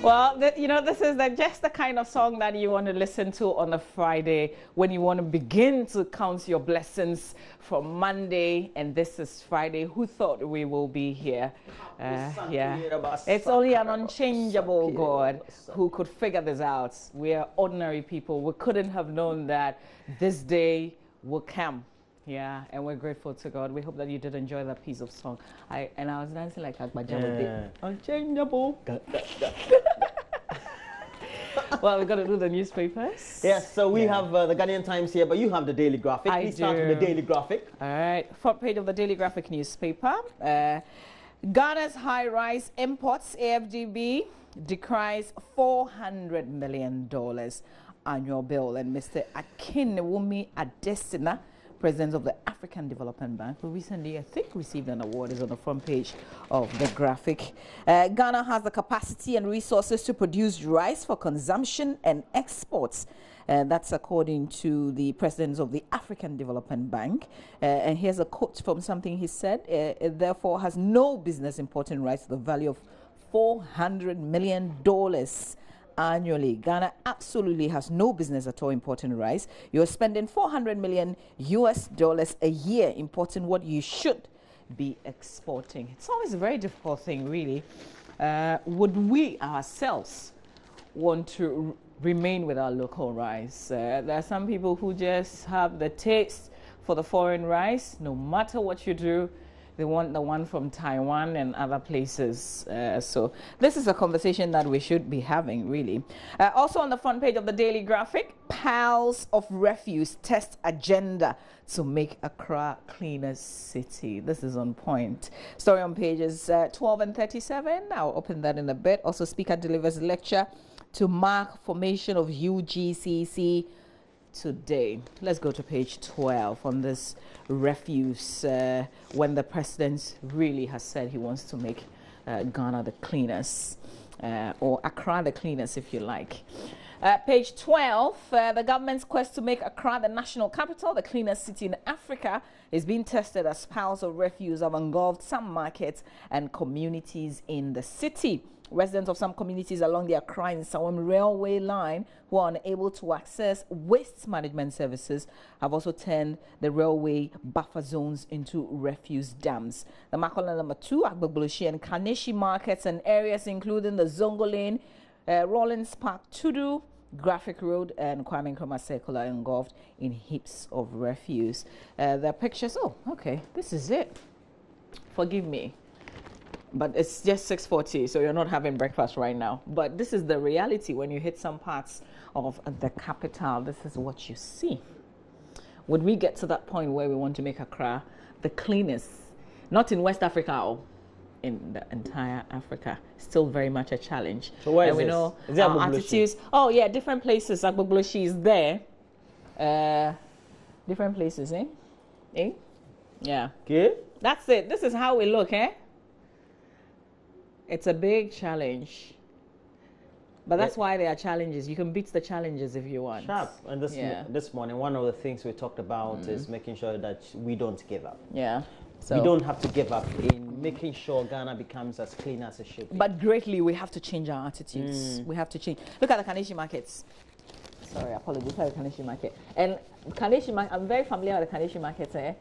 Well, this is just the kind of song that you want to listen to on a Friday when you want to begin to count your blessings from Monday, and this is Friday. Who thought we will be here? Yeah, it's only an unchangeable God who could figure this out. We are ordinary people. We couldn't have known that this day will come. Yeah, and we're grateful to God. We hope that you did enjoy that piece of song. I was dancing like Agbaja. Unchangeable. Well, we're going to do the newspapers. Yes, so we have the Ghanaian Times here, but you have the Daily Graphic. Please start with the Daily Graphic. All right, front page of the Daily Graphic newspaper. Ghana's high-rise imports, AFDB, decries $400 million annual bill. And Mr. Akinwumi Adesina, President of the African Development Bank, who recently, I think, received an award, is on the front page of the graphic. Ghana has the capacity and resources to produce rice for consumption and exports. That's according to the President of the African Development Bank. And here's a quote from something he said. It therefore has no business importing rice to the value of $400 million. Annually. Ghana absolutely has no business at all importing rice. You're spending $400 million a year importing what you should be exporting. It's always a very difficult thing, really. Would we ourselves want to remain with our local rice? There are some people who just have the taste for the foreign rice. No matter what you do, they want the one from Taiwan and other places. So this is a conversation that we should be having, really. Also on the front page of the Daily Graphic, Piles of Refuse test agenda to make Accra cleaner city. This is on point. Story on pages 12 and 37. I'll open that in a bit. Also, Speaker delivers lecture to mark formation of UGCC today. Let's go to page 12 on this refuse, when the president really has said he wants to make Ghana the cleanest, or Accra the cleanest, if you like. Page 12, the government's quest to make Accra the national capital, the cleanest city in Africa, is being tested as piles of refuse have engulfed some markets and communities in the city. Residents of some communities along the Accra and Sawam railway line who are unable to access waste management services have also turned the railway buffer zones into refuse dams. The Makola number 2, Agbogbloshie and Kaneshi markets and areas including the Zongo Lane, Rollins Park, Tudu, Graphic Road and Kwame Nkrumah Circle are engulfed in heaps of refuse. The pictures, oh, okay, this is it. Forgive me. But it's just 6:40, so you're not having breakfast right now. But this is the reality when you hit some parts of the capital. This is what you see. Would we get to that point where we want to make Accra the cleanest, not in West Africa or in the entire Africa? Still very much a challenge. So where is we this? know is our attitudes. Oh yeah, different places. Agbogbloshie is there. Different places, eh? Eh? Yeah. Okay. That's it. This is how we look, eh? It's a big challenge. But that's why there are challenges. You can beat the challenges if you want. Sharp. And this morning, one of the things we talked about is making sure that we don't give up. Yeah. So we don't have to give up in making sure Ghana becomes as clean as it should be. But greatly, we have to change our attitudes. We have to change. Look at the Kaneshi markets. Sorry, apologies for the Kaneshi market. And Kaneshi market, I'm very familiar with the Kaneshi market, eh?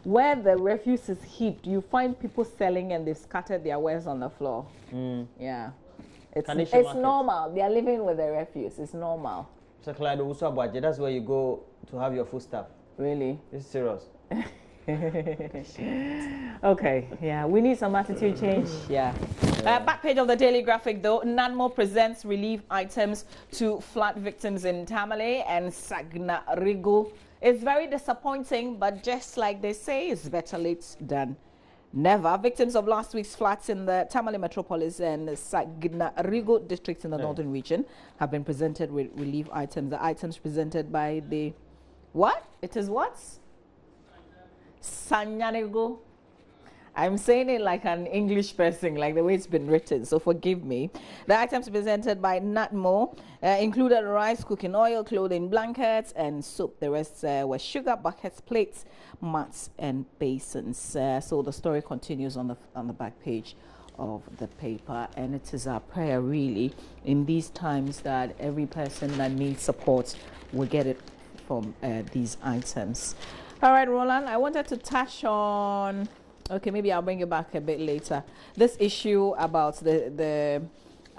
Where the refuse is heaped, you find people selling and they've scattered their wares on the floor. Yeah. It's normal. They are living with the refuse. It's normal. So, Clyde, that's where you go to have your food stuff. Really? It's serious. Okay, yeah, we need some attitude change. Yeah. Back page of the Daily Graphic, though, NADMO presents relief items to flood victims in Tamale and Sagna Rigo. It's very disappointing, but just like they say, it's better late than never. Victims of last week's floods in the Tamale Metropolis and Sagna Rigo districts in the northern region have been presented with relief items. The items presented by the what? It is what? Sanyanigo. I'm saying it like an English person, like the way it's been written, so forgive me. The items presented by NADMO included rice, cooking oil, clothing, blankets, and soap. The rest were sugar, buckets, plates, mats, and basins. So the story continues on the back page of the paper, and it is our prayer really in these times that every person that needs support will get it from these items. All right, Roland, I wanted to touch on, okay, maybe I'll bring it back a bit later, this issue about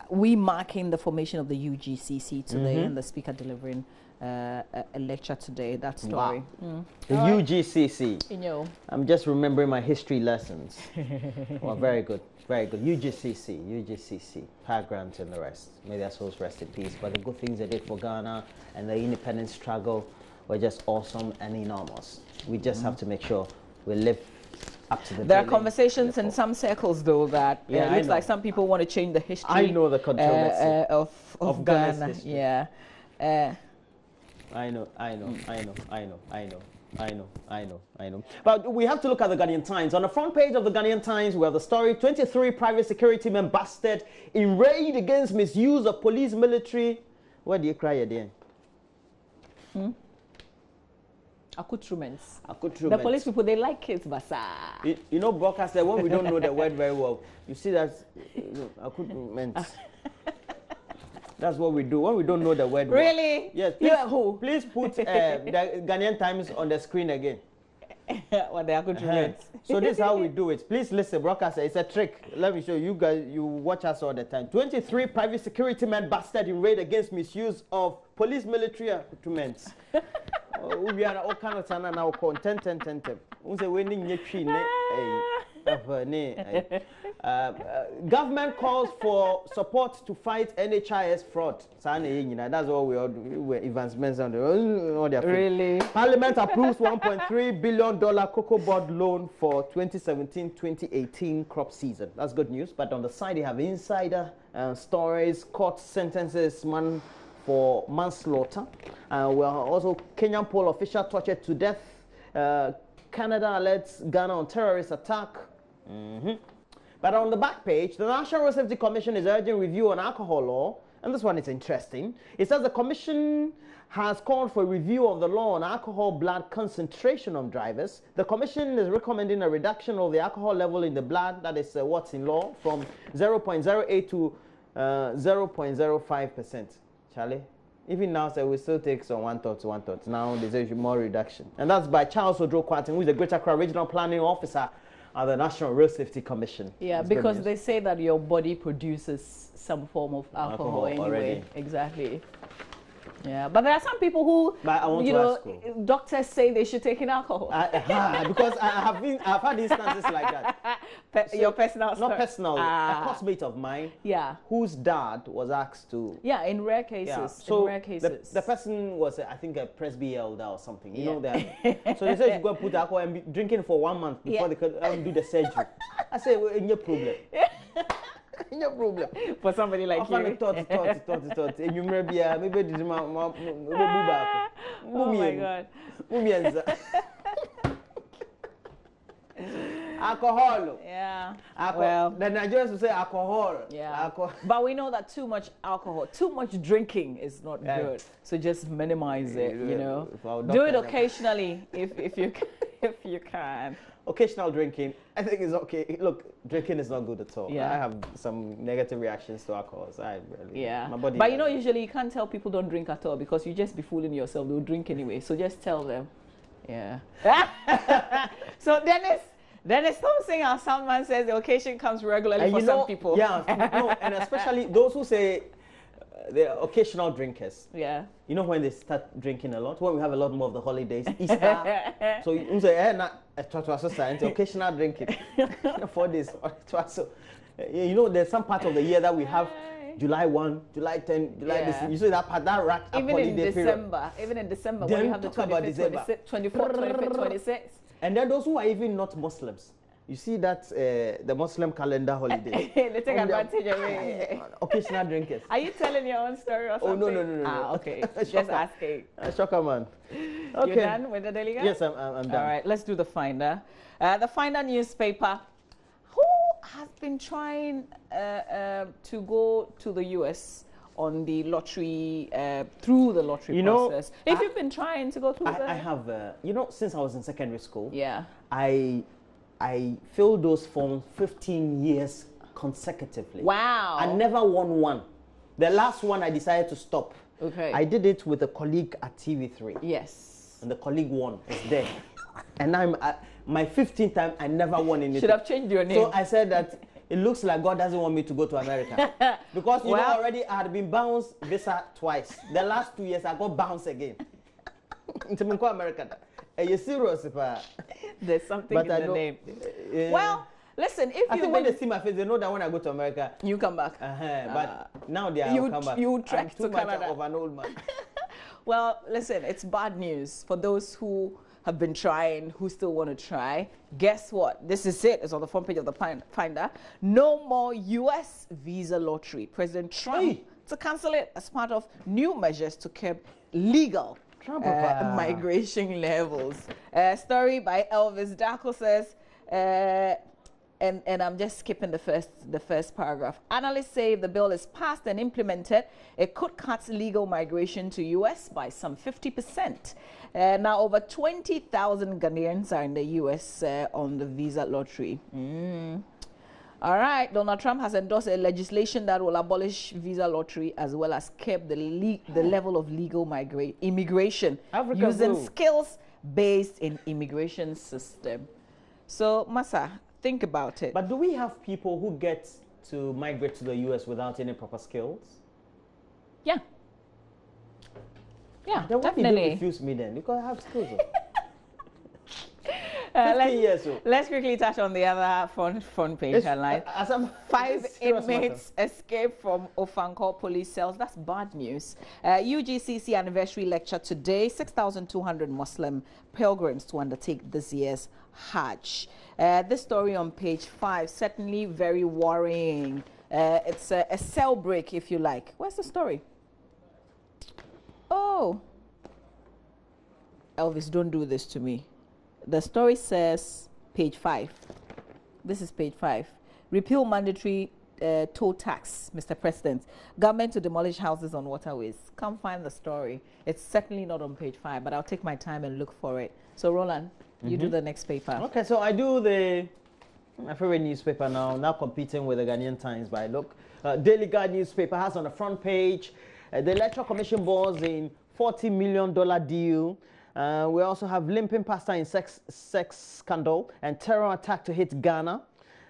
we marking the formation of the UGCC today, and the speaker delivering a lecture today. That story. Wow. The UGCC. You know. I'm just remembering my history lessons. Well, very good, very good. UGCC, Power Grant and the rest. May their souls rest in peace. But the good things they did for Ghana and the independence struggle were just awesome and enormous. We just have to make sure we live up to the There are conversations in some circles, though, that it looks like some people want to change the history. I know the controversy of Ghana's Ghana. history. Yeah. I know. But we have to look at the Ghanaian Times. On the front page of the Ghanaian Times, we have the story: 23 private security men busted in raid against misuse of police military. Where do you cry again? Accoutrements. Accoutrements. The police people, they like it, Basa. You know, broadcaster, when we don't know the word very well, you see that accoutrements. That's what we do when we don't know the word. Really? Well. Yes. Please, who? Please put the Ghanaian Times on the screen again. What the accoutrements? So this is how we do it. Please listen, broadcaster. It's a trick. Let me show you guys. You watch us all the time. 23 private security men busted in raid against misuse of police military accoutrements. We are all kind of now content. Government calls for support to fight NHIS fraud. That's all we all do. Advancements on the really. Parliament approves $1.3 billion cocoa board loan for 2017-2018 crop season. That's good news. But on the side, you have insider stories, court sentences, for manslaughter. We are also Kenyan poll official tortured to death. Canada alerts Ghana on terrorist attack. But on the back page, the National Road Safety Commission is urging review on alcohol law, and this one is interesting. It says the commission has called for a review of the law on alcohol blood concentration of drivers. The commission is recommending a reduction of the alcohol level in the blood, that is what's in law, from 0.08 to 0.05%. Charlie, even now, so we still take some one thought. Now there's more reduction. And that's by Charles Odro-Kwarteng, who is the Greater Accra Regional Planning Officer at the National Road Safety Commission. Yeah, that's because they say that your body produces some form of alcohol anyway. Already. Exactly. Yeah, but there are some people who, you know, doctors say they should take in alcohol. Because I've had instances like that. So your personal story? Not personal, a classmate of mine, whose dad was asked to. Yeah, in rare cases. Yeah. So in rare cases. The person was, I think, a Presby elder or something. You know that. So they said you go and put alcohol and be drinking for 1 month before they could do the surgery. I said, well, in your problem. No problem for somebody like you. Thought. You maybe oh my God. Alcohol. Yeah. Well, the Nigerians will say alcohol. Yeah. Alcohol. But we know that too much alcohol, too much drinking is not good. So just minimize it. You know, do it occasionally if you can. Occasional drinking, I think is okay. Look, drinking is not good at all. Yeah. I have some negative reactions to alcohol. So I really, my body. But you know, usually you can't tell people don't drink at all because you just be fooling yourself. They'll drink anyway. So just tell them. Yeah. So Dennis Thompson, our soundman, says the occasion comes regularly and for some people. Yeah. No, and especially those who say they're occasional drinkers. Yeah. You know when they start drinking a lot? When we have a lot more of the holidays, Easter. So you say, occasional drinking. 4 days. You know, there's some part of the year that we have July 1, July 10, July this. You see that part, that rack up holiday period. Even in December, when you have the 25th, 24th, 25th, 26th. And then those who are even not Muslims. You see that the Muslim calendar holiday. They take advantage of it. Occasional drinkers. Are you telling your own story or something? Oh, no. Ah, okay. Just asking. Shocker, man. Okay. You done with the delegate? Yes, I'm done. All right, let's do the Finder. The Finder newspaper. Who has been trying to go to the US on the lottery, through the lottery process? If you've been trying to go through I have, you know, since I was in secondary school, I filled those forms 15 years consecutively. Wow. I never won one. The last one I decided to stop. Okay. I did it with a colleague at TV3. Yes. And the colleague won. It's there. And I'm my 15th time, I never won anything. Should have changed your name. So I said that it looks like God doesn't want me to go to America. Because you know already I had been bounced visa twice. The last 2 years I got bounced again. Into America. Are you serious? There's something in the name. Well, listen, I think when they see my face, they know that when I go to America, you come back. But now they are come back. You trek to Canada. I'm too much of an old man. Well, listen, it's bad news for those who have been trying, who still want to try. Guess what? This is it. It's on the front page of the Finder. No more U.S. visa lottery. President Trump to cancel it as part of new measures to curb legal migration levels. Story by Elvis Darko says, and I'm just skipping the first paragraph. Analysts say if the bill is passed and implemented, it could cut legal migration to U.S. by some 50%. Now, over 20,000 Ghanaians are in the U.S. On the visa lottery. All right, Donald Trump has endorsed a legislation that will abolish visa lottery as well as curb the level of legal immigration using skills-based in immigration system. So, Masa, think about it. But do we have people who get to migrate to the U.S. without any proper skills? Yeah. Yeah, then definitely. Why did they refuse me then? Because I have skills. 50 years old. Let's quickly touch on the other front page headline. 5 inmates escape from Ofankor police cells. That's bad news. UGCC anniversary lecture today. 6,200 Muslim pilgrims to undertake this year's Hajj. This story on page 5, certainly very worrying. It's a cell break, if you like. Where's the story? Oh. Elvis, don't do this to me. The story says, page 5. This is page 5. Repeal mandatory toll tax, Mr. President. Government to demolish houses on waterways. Come find the story. It's certainly not on page 5, but I'll take my time and look for it. So, Roland, you do the next paper. Okay, so I do my favorite newspaper now competing with the Ghanaian Times by look. Daily Guide newspaper has on the front page, the Electoral Commission balls in $40 million deal. We also have limping pastor in sex scandal and terror attack to hit Ghana.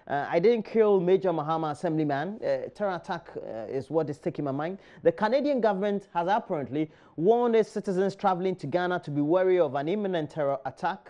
I didn't kill Major Mahama Assemblyman. Terror attack is what is taking my mind. The Canadian government has apparently warned its citizens traveling to Ghana to be wary of an imminent terror attack.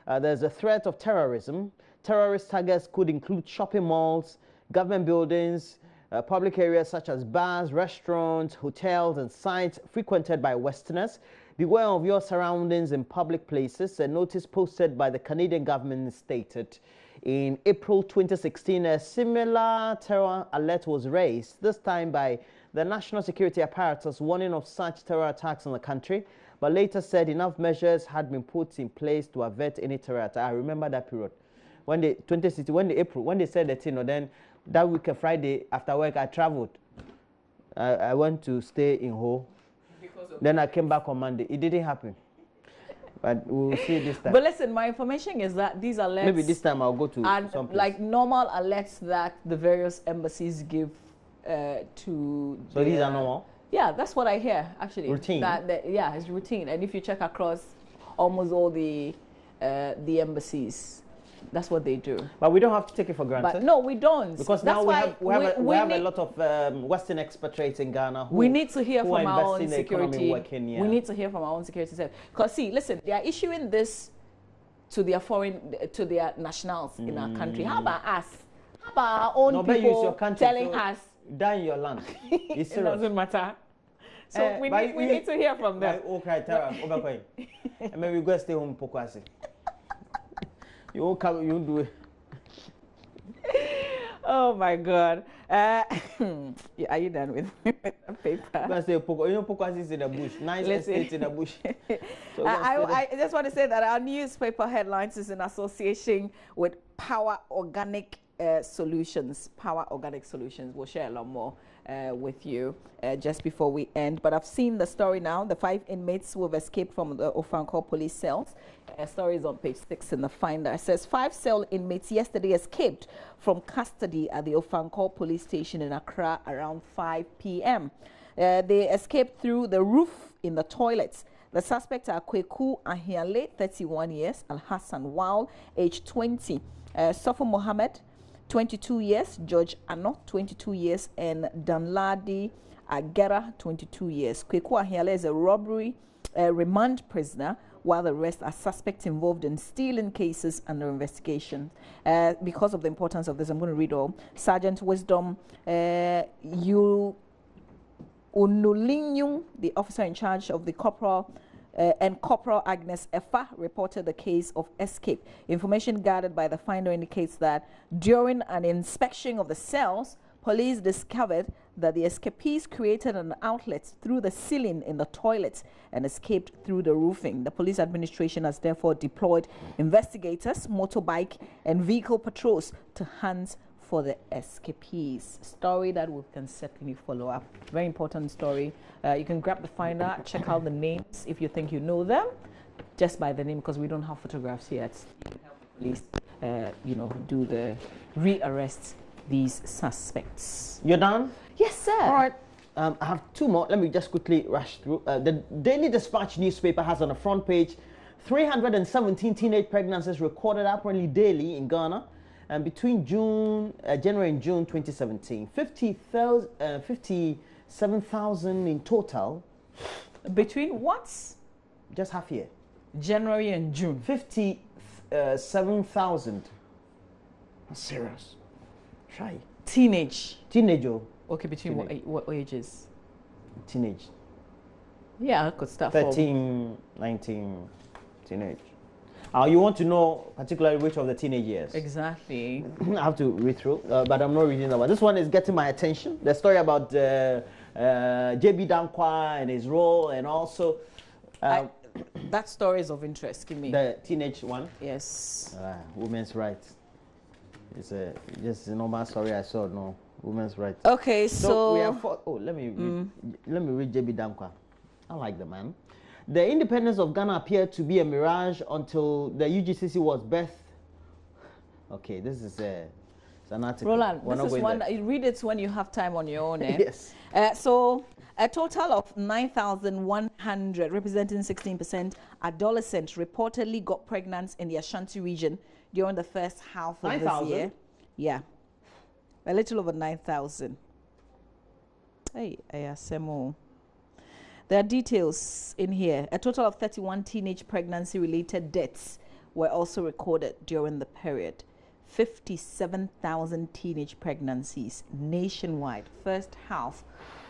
There's a threat of terrorism. Terrorist targets could include shopping malls, government buildings, public areas such as bars, restaurants, hotels, and sites frequented by Westerners. Beware of your surroundings in public places. A notice posted by the Canadian government stated in April 2016, a similar terror alert was raised, this time by the national security apparatus, warning of such terror attacks on the country, but later said enough measures had been put in place to avert any terror attack. I remember that period. When they said that, then that week, Friday, after work, I traveled. I went to stay in Ho. Then I came back on Monday. It didn't happen. But we'll see this time. But listen, my information is that these alerts... Maybe this time I'll go to some place. Like normal alerts that the various embassies give to... So these are normal? Yeah, that's what I hear, actually. Routine? Yeah, it's routine. And if you check across almost all the embassies, that's what they do. But we don't have to take it for granted. But no, we don't. Because now we have a lot of Western expatriates in Ghana who we need to hear from our own security. We need to hear from our own security. Because see, listen, they are issuing this to their nationals in our country. How about us? How about our own people telling us? Die in your land. It doesn't matter. So we need to hear from them. And maybe we go stay home Pokwasi. You won't come, you won't do it. Oh my God. Are you done with the paper? Pokwasi is in the bush. Nice estate in the bush. So I just want to say that our newspaper headlines is in association with Power Organic Solutions, Power Organic Solutions. We'll share a lot more with you just before we end. But I've seen the story now. The 5 inmates who have escaped from the Ofankor police cells. Story is on page 6 in the Finder. It says 5 cell inmates yesterday escaped from custody at the Ofankor police station in Accra around 5 p.m. They escaped through the roof in the toilets. The suspects are Kweku Ahiale, 31 years, Al-Hassan Wal, age 20, Sofo Mohammed, 22 years, George Ano, 22 years, and Danladi Agera, 22 years. Kweku Ahiale is a robbery remand prisoner, while the rest are suspects involved in stealing cases under investigation. Because of the importance of this, I'm going to read all. Sergeant Wisdom Unulinyung, the officer in charge of the Corporal and Corporal Agnes Efa reported the case of escape. Information gathered by the Finder indicates that during an inspection of the cells, police discovered that the escapees created an outlet through the ceiling in the toilets and escaped through the roofing. The police administration has therefore deployed investigators, motorbike and vehicle patrols to hunt for the escapees. Story that we can certainly follow up. Very important story. You can grab the Finder, check out the names if you think you know them, just by the name, because we don't have photographs yet. Police, do the rearrest these suspects. You're done? Yes, sir. All right. I have 2 more. Let me just quickly rush through. The Daily Dispatch newspaper has on the front page 317 teenage pregnancies recorded apparently daily in Ghana. And between January and June 2017, 57,000 in total. Between what? Just half year. January and June. 57,000. That's serious. Shy. Teenage. Teenager. Okay, between what ages? Teenage. Yeah, I could start 13, 19, teenage. You want to know particularly which of the teenage years? Exactly. I have to read through, but I'm not reading that one. This one is getting my attention. The story about JB Dankwa and his role, and also... that story is of interest. Give me. The teenage one? Yes. Women's rights. It's just a normal story I saw, no. Women's rights. Okay, so... we are let me read JB Dankwa. I like the man. The independence of Ghana appeared to be a mirage until the UGCC was birthed. Okay, this is it's an article. Roland, this is one. You read it when you have time on your own. Yes. So a total of 9,100, representing 16%, adolescents reportedly got pregnant in the Ashanti region during the first half of this year. Yeah, a little over 9,000. Hey, Ayasemo. There are details in here. A total of 31 teenage pregnancy-related deaths were also recorded during the period. 57,000 teenage pregnancies nationwide, first half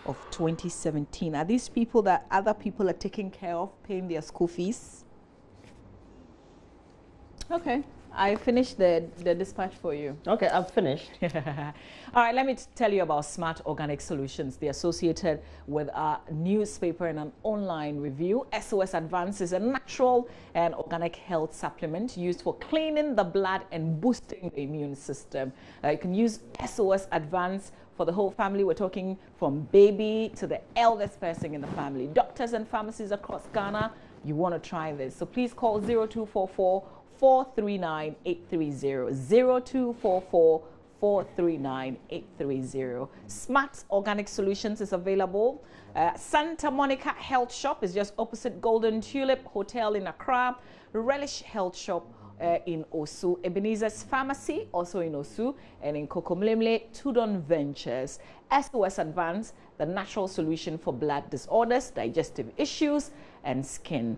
of 2017. Are these people that other people are taking care of, paying their school fees? Okay. I finished the dispatch for you. Okay, I've finished. All right, let me tell you about Smart Organic Solutions. They're associated with our newspaper and an online review. SOS Advance is a natural and organic health supplement used for cleaning the blood and boosting the immune system. You can use SOS Advance for the whole family. We're talking from baby to the eldest person in the family. Doctors and pharmacies across Ghana, you want to try this. So please call 0244 439 830 0244 439 830. Smart Organic Solutions is available. Santa Monica Health Shop is just opposite Golden Tulip Hotel in Accra. Relish Health Shop in Osu. Ebenezer's Pharmacy also in Osu, and in Kokomlemle Tudon Ventures. SOS Advance, the natural solution for blood disorders, digestive issues, and skin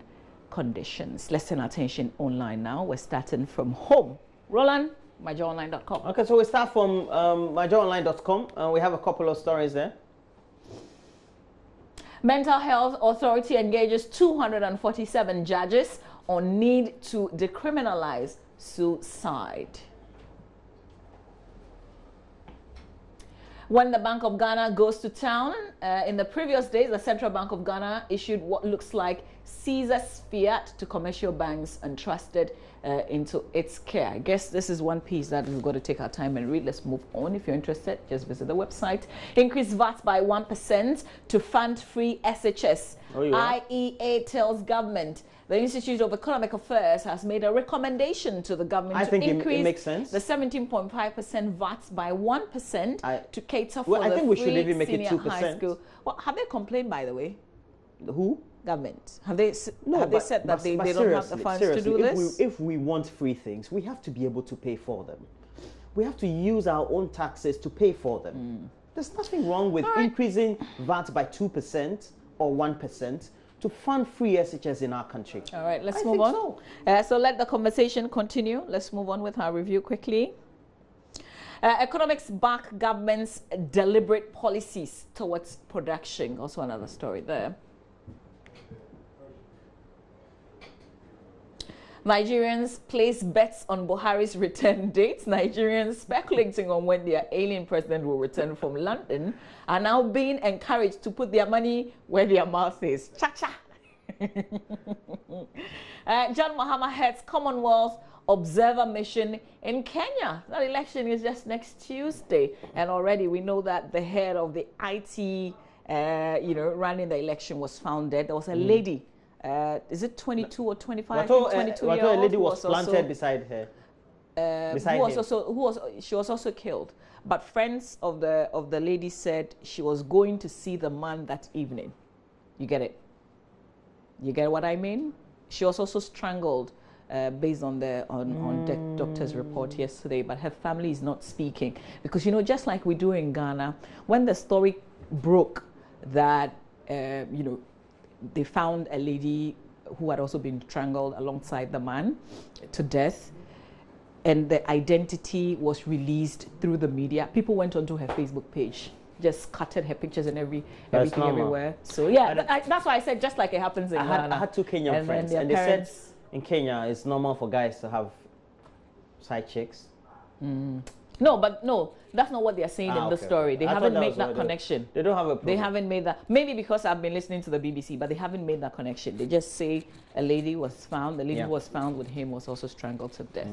conditions. Let's turn our attention online now. We're starting from home. Roland, myjoyonline.com. Okay, so we start from myjoyonline.com. We have a couple of stories there. Mental Health Authority engages 247 judges on need to decriminalize suicide. When the Bank of Ghana goes to town, in the previous days, the Central Bank of Ghana issued what looks like seizes fiat to commercial banks entrusted into its care. I guess this is one piece that we've got to take our time and read. Let's move on. If you're interested, just visit the website. Increase VAT by 1% to fund free SHS. IEA tells government. The Institute of Economic Affairs has made a recommendation to the government to increase it makes sense. the 17.5% VAT by 1% to cater for I think we should even make senior it 2%. high school. Well, have they complained, by the way? Who? Government. Have they said that they don't have the funds to do this? If we want free things, we have to be able to pay for them. We have to use our own taxes to pay for them. There's nothing wrong with increasing VAT by 2% or 1% to fund free SHS in our country. All right, let's move on. So let the conversation continue. Let's move on with our review quickly. Economics back government's deliberate policies towards production. Also another story there. Nigerians place bets on Buhari's return date. Nigerians speculating on when their alien president will return from London are now being encouraged to put their money where their mouth is. Cha-cha! John Mahama heads Commonwealth Observer Mission in Kenya. That election is just next Tuesday. And already we know that the head of the IT, running the election was found dead. There was a lady. Is it 22 or 25? I think 22-year-old. A lady was planted beside her. She was also killed. But friends of the lady said she was going to see the man that evening. You get it? You get what I mean? She was also strangled based on the doctor's report yesterday. But her family is not speaking because just like we do in Ghana, when the story broke that they found a lady who had also been strangled alongside the man to death, and the identity was released through the media. People went onto her Facebook page, just scattered her pictures and everything everywhere. So yeah, that's why I said just like it happens in Ghana. I had two Kenyan friends, and they said in Kenya it's normal for guys to have side chicks. No, that's not what they are saying in the story. They haven't made that connection. They don't have a problem. They haven't made that. Maybe because I've been listening to the BBC, but they haven't made that connection. They just say a lady was found. The lady who was found with him was also strangled to death.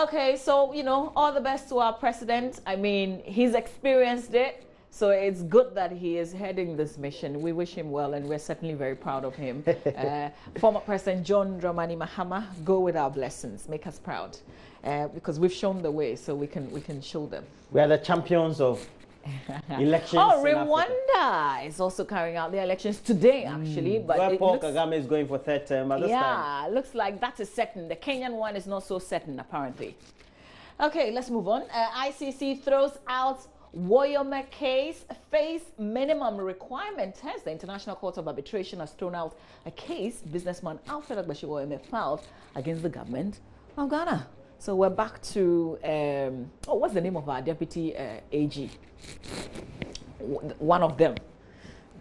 Okay, so, all the best to our president. I mean, he's experienced it. So it's good that he is heading this mission. We wish him well, and we're certainly very proud of him. Former President John Dramani Mahama, go with our blessings. Make us proud. Because we've shown the way, so we can show them. We are the champions of elections. Rwanda is also carrying out the elections today, actually. But where Paul Kagame is going for third term at this time. Looks like that is certain. The Kenyan one is not so certain, apparently. Okay, let's move on. ICC throws out Woyome case face minimum requirement test. The International Court of Arbitration has thrown out a case businessman Alfred Agbashi Woyome filed against the government of Ghana. So we're back to, what's the name of our deputy AG? One of them.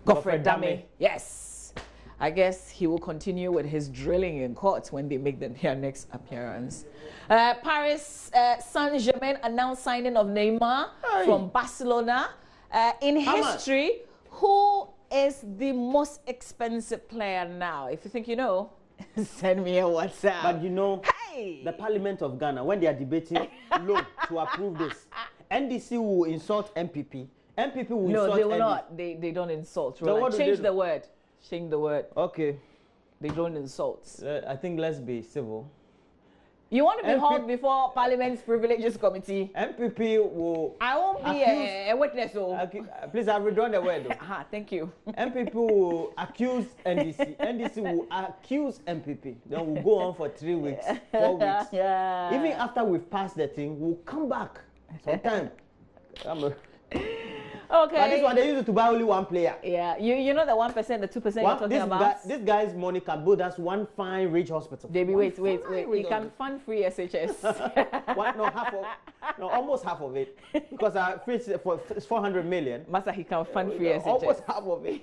Godfrey Dame. Yes. I guess he will continue with his drilling in court when they make their next appearance. Paris Saint-Germain announced signing of Neymar from Barcelona. In history, who is the most expensive player now? If you think you know, send me a WhatsApp. But the Parliament of Ghana, when they are debating loan to approve this, NDC will insult MPP. MPP will insult No, they will not. They don't insult. So change the word. Change the word. Okay. They don't insult. I think let's be civil. You want to be held before Parliament's Privileges Committee? MPP will... I won't be a witness. Please, I've withdrawn the word. Thank you. MPP will accuse NDC. NDC will accuse MPP. Then we'll go on for 3 weeks, 4 weeks. Even after we've passed the thing, we'll come back sometime. Okay. But this one, they use it to buy only one player. Yeah, you know the 1%, the 2% you're talking about? This guy's money can build us one fine rich hospital. Baby, wait. He can fund free SHS. Almost half of it. Because it's 400 million. Masa, he can fund free SHS. Almost half of it.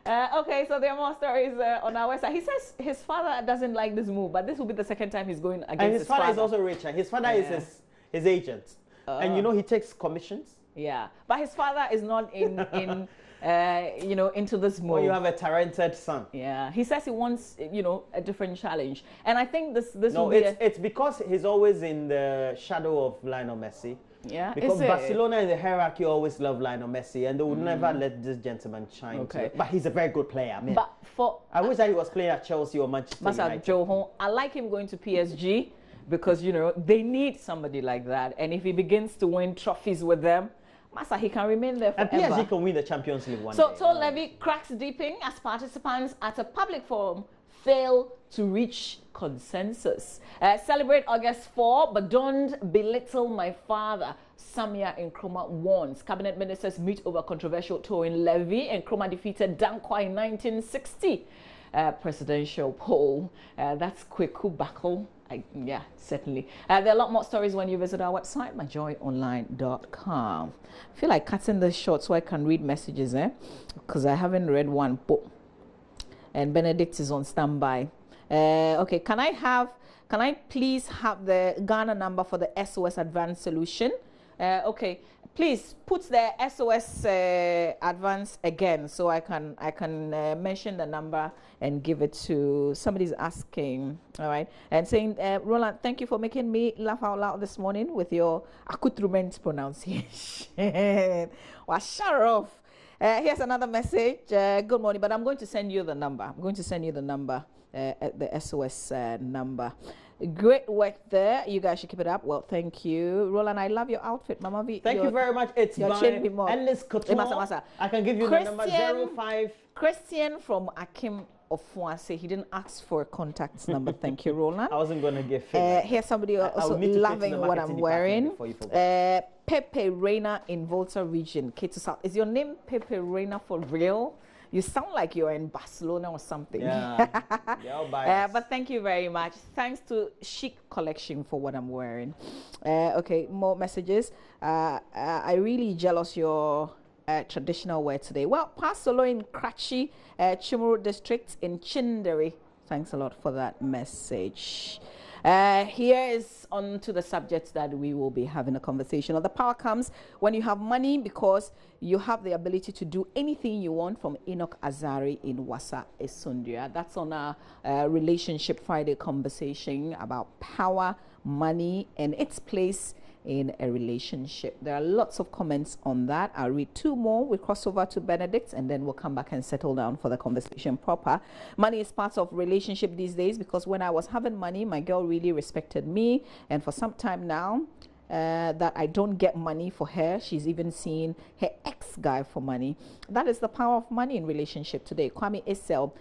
Okay, so there are more stories on our website. He says his father doesn't like this move, but this will be the second time he's going against his father. And his father is also richer. His father is his agent. And he takes commissions. Yeah, but his father is not in you know, into this mode. Well, you have a talented son. Yeah, he says he wants, you know, a different challenge, and I think this no, will be it's because he's always in the shadow of Lionel Messi. Yeah, because Barcelona in the hierarchy always love Lionel Messi, and they would never let this gentleman shine. Okay, but he's a very good player. I mean, but I wish that he was playing at Chelsea or Manchester United. I like him going to PSG because, you know, they need somebody like that, and if he begins to win trophies with them, Massa, he can remain there forever. And PSG can win the Champions League one day. So Levy cracks deeping as participants at a public forum fail to reach consensus. Celebrate August 4, but don't belittle my father. Samia Nkrumah warns. Cabinet ministers meet over controversial touring levy. Nkrumah defeated Dankwa in 1960 presidential poll. That's Kweku Bakul. Yeah, certainly. There are a lot more stories when you visit our website, myjoyonline.com. I feel like cutting this short so I can read messages, because I haven't read one book. And Benedict is on standby. Okay, can I please have the Ghana number for the SOS Advanced Solution? Okay, please put the SOS Advance again so I can mention the number and give it to somebody's asking. All right, and saying, Roland, thank you for making me laugh out loud this morning with your accoutrement pronunciation. Well, shut off. Here's another message. Good morning, but I'm going to send you the number. I'm going to send you the number, the SOS number. Great work there. You guys should keep it up. Well, thank you. Roland, I love your outfit, Mama V. Thank you very much. It's by Endless Couture. I can give you the number 05. Christian from Akim of Fuase. He didn't ask for a contact number. Thank you, Roland. I wasn't going to give it. Here's somebody also loving what I'm wearing. Pepe Reina in Volta region, K2 South. Is your name Pepe Reina for real? You sound like you're in Barcelona or something. Yeah. But thank you very much. Thanks to Chic Collection for what I'm wearing. Okay, more messages. I really jealous your traditional wear today. Well, Pasolo in Krachi, Chimuru district in Chinderi. Thanks a lot for that message. Here is on to the subject that we will be having a conversation on. The power comes when you have money because you have the ability to do anything you want, from Enoch Azari in Wasa Esundria. That's on our Relationship Friday conversation about power, money, and its place in a relationship. There are lots of comments on that. I'll read two more. We'll cross over to Benedict and then we'll come back and settle down for the conversation proper. Money is part of relationship these days because when I was having money, my girl really respected me. And for some time now, that I don't get money for her. She's even seen her ex-guy for money. That is the power of money in relationship today. Kwame Esel,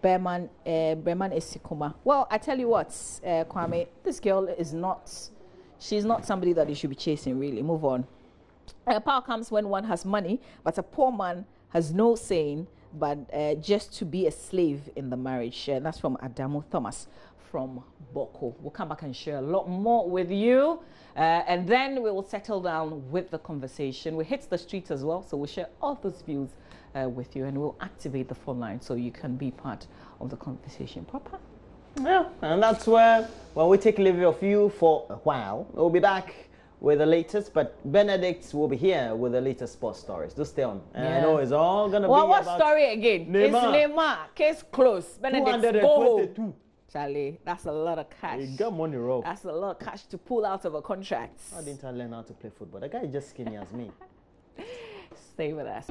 Berman Esikuma. Well, I tell you what, Kwame, this girl is not... She's not somebody that you should be chasing, really. Move on. Power comes when one has money, but a poor man has no saying but just to be a slave in the marriage. That's from Adamu Thomas from Boko. We'll come back and share a lot more with you. And then we will settle down with the conversation. We hit the streets as well, so we'll share all those views with you, and we'll activate the phone line so you can be part of the conversation proper. Yeah, and that's where, when we take leave of you for a while, we'll be back with the latest, but Benedict will be here with the latest sports stories. Do stay on. And I know it's all going to be what about story again? Neymar. It's Neymar. Case closed. Benedict, go. Charlie, that's a lot of cash. You got money, Rob. That's a lot of cash to pull out of a contract. How didn't I learn how to play football? The guy is just skinny as me. Stay with us.